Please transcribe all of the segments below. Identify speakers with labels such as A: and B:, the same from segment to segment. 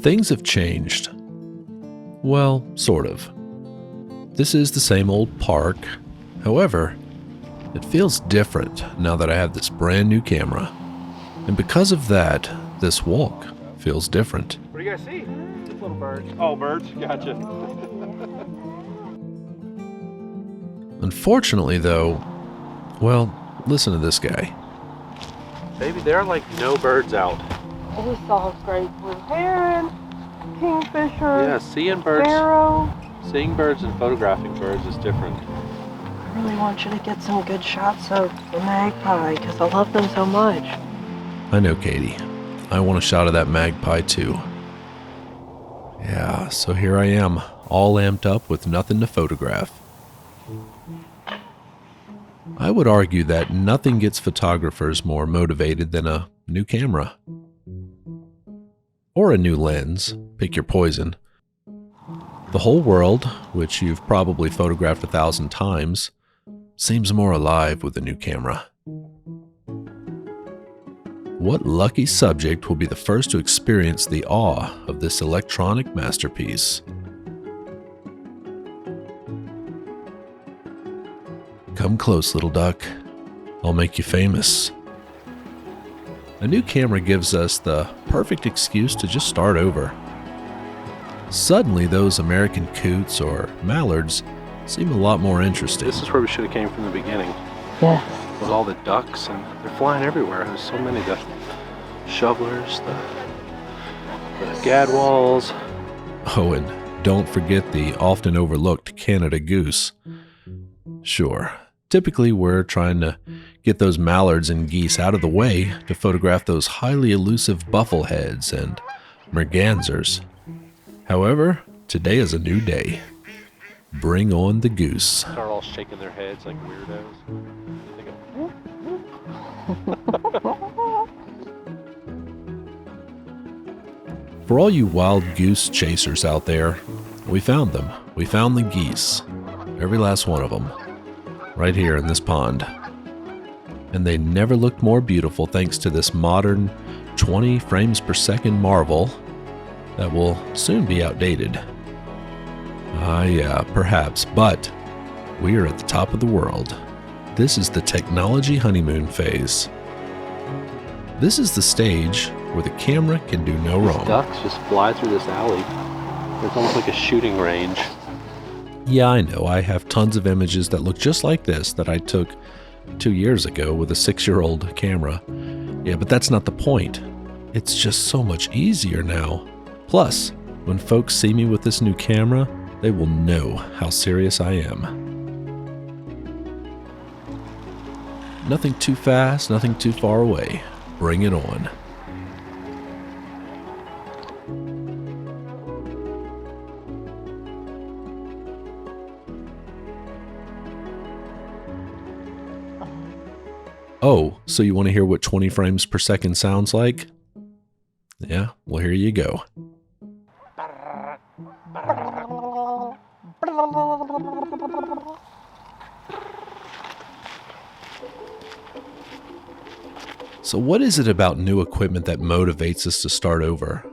A: Things have changed. Well, sort of. This is the same old park. However, it feels different now that I have this brand new camera. And because of that, this walk feels different.
B: What do you guys see? Just little birds. Oh, birds? Gotcha.
A: Unfortunately, though, well, listen to this guy.
B: Baby, there are like no birds out.
C: We saw great blue heron, kingfisher,
B: Yeah, seeing birds.
C: sparrow.
B: Seeing birds and photographing birds is different.
C: I really want you to get some good shots of the magpie because I love them so much.
A: I know, Katie. I want a shot of that magpie too. Yeah, so here I am, all amped up with nothing to photograph. I would argue that nothing gets photographers more motivated than a new camera. Or a new lens, pick your poison. The whole world, which you've probably photographed 1,000 times, seems more alive with a new camera. What lucky subject will be the first to experience the awe of this electronic masterpiece? Come close, little duck. I'll make you famous. A new camera gives us the perfect excuse to just start over. Suddenly, those American coots or mallards seem a lot more interesting.
B: This is where we should have came from the beginning.
C: Yeah.
B: With all the ducks, and they're flying everywhere. There's so many. The shovelers, the gadwalls.
A: Oh, and don't forget the often overlooked Canada goose. Sure, typically we're trying to get those mallards and geese out of the way to photograph those highly elusive buffleheads and mergansers. However, today is a new day. Bring on the goose.
B: Start all shaking their heads like weirdos.
A: For all you wild goose chasers out there, we found them. We found the geese. Every last one of them. Right here in this pond. And they never looked more beautiful thanks to this modern 20 frames per second marvel that will soon be outdated. Yeah, perhaps, but we are at the top of the world. This is the technology honeymoon phase. This is the stage where the camera can do no wrong.
B: Ducks just fly through this alley. It's almost like a shooting range.
A: Yeah, I know. I have tons of images that look just like this that I took 2 years ago with a 6-year-old camera. Yeah, but that's not the point. It's just so much easier now. Plus, when folks see me with this new camera, they will know how serious I am. Nothing too fast, nothing too far away. Bring it on. Oh, so you want to hear what 20 frames per second sounds like? Yeah, well, here you go. So what is it about new equipment that motivates us to start over?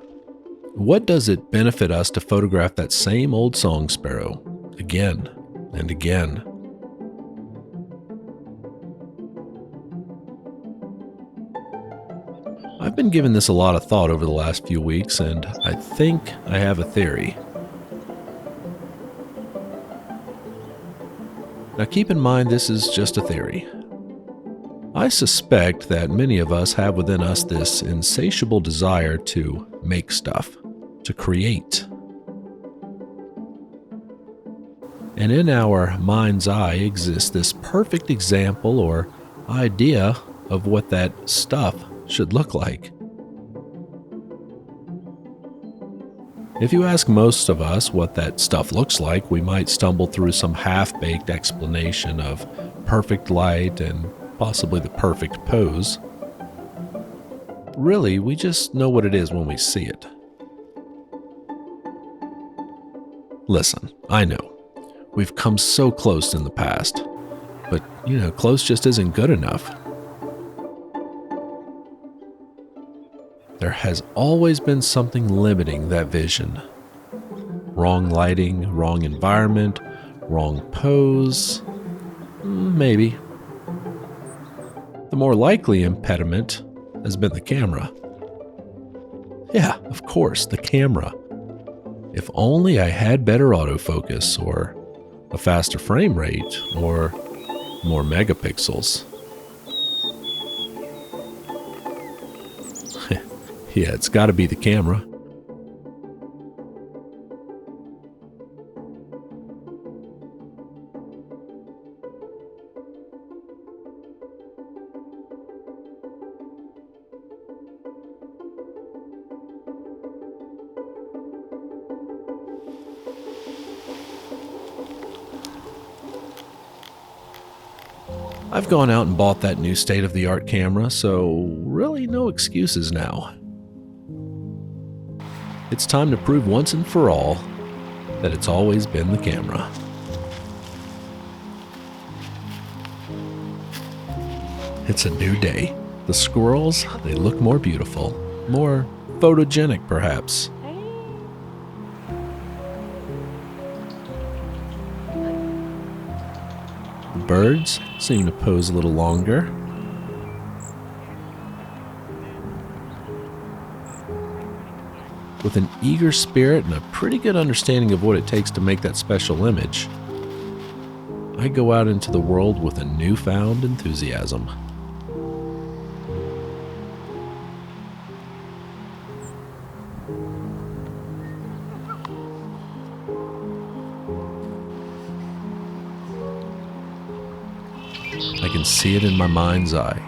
A: What does it benefit us to photograph that same old song sparrow again and again? I've been giving this a lot of thought over the last few weeks, and I think I have a theory. Now keep in mind this is just a theory. I suspect that many of us have within us this insatiable desire to make stuff, to create. And in our mind's eye exists this perfect example or idea of what that stuff should look like. If you ask most of us what that stuff looks like, we might stumble through some half-baked explanation of perfect light and possibly the perfect pose. Really, we just know what it is when we see it. Listen, I know, we've come so close in the past, but, close just isn't good enough. There has always been something limiting that vision. Wrong lighting, wrong environment, wrong pose. Maybe. The more likely impediment has been the camera. Yeah, of course, the camera. If only I had better autofocus, or a faster frame rate, or more megapixels. Yeah, it's gotta be the camera. I've gone out and bought that new state-of-the-art camera, so really no excuses now. It's time to prove once and for all that it's always been the camera. It's a new day. The squirrels, they look more beautiful, more photogenic perhaps. The birds seem to pose a little longer. With an eager spirit and a pretty good understanding of what it takes to make that special image, I go out into the world with a newfound enthusiasm. I can see it in my mind's eye.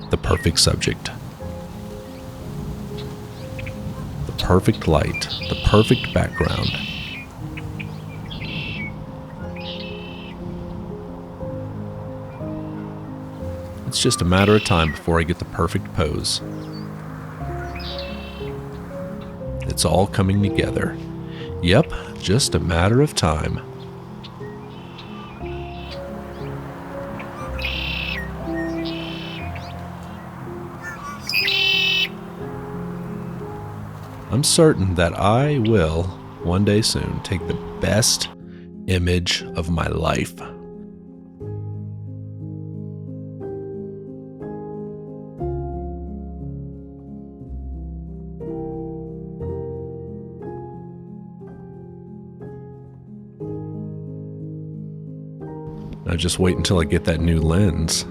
A: The perfect subject. The perfect light. The perfect background. It's just a matter of time before I get the perfect pose. It's all coming together. Yep, just a matter of time. I'm certain that I will, one day soon, take the best image of my life. Now just wait until I get that new lens.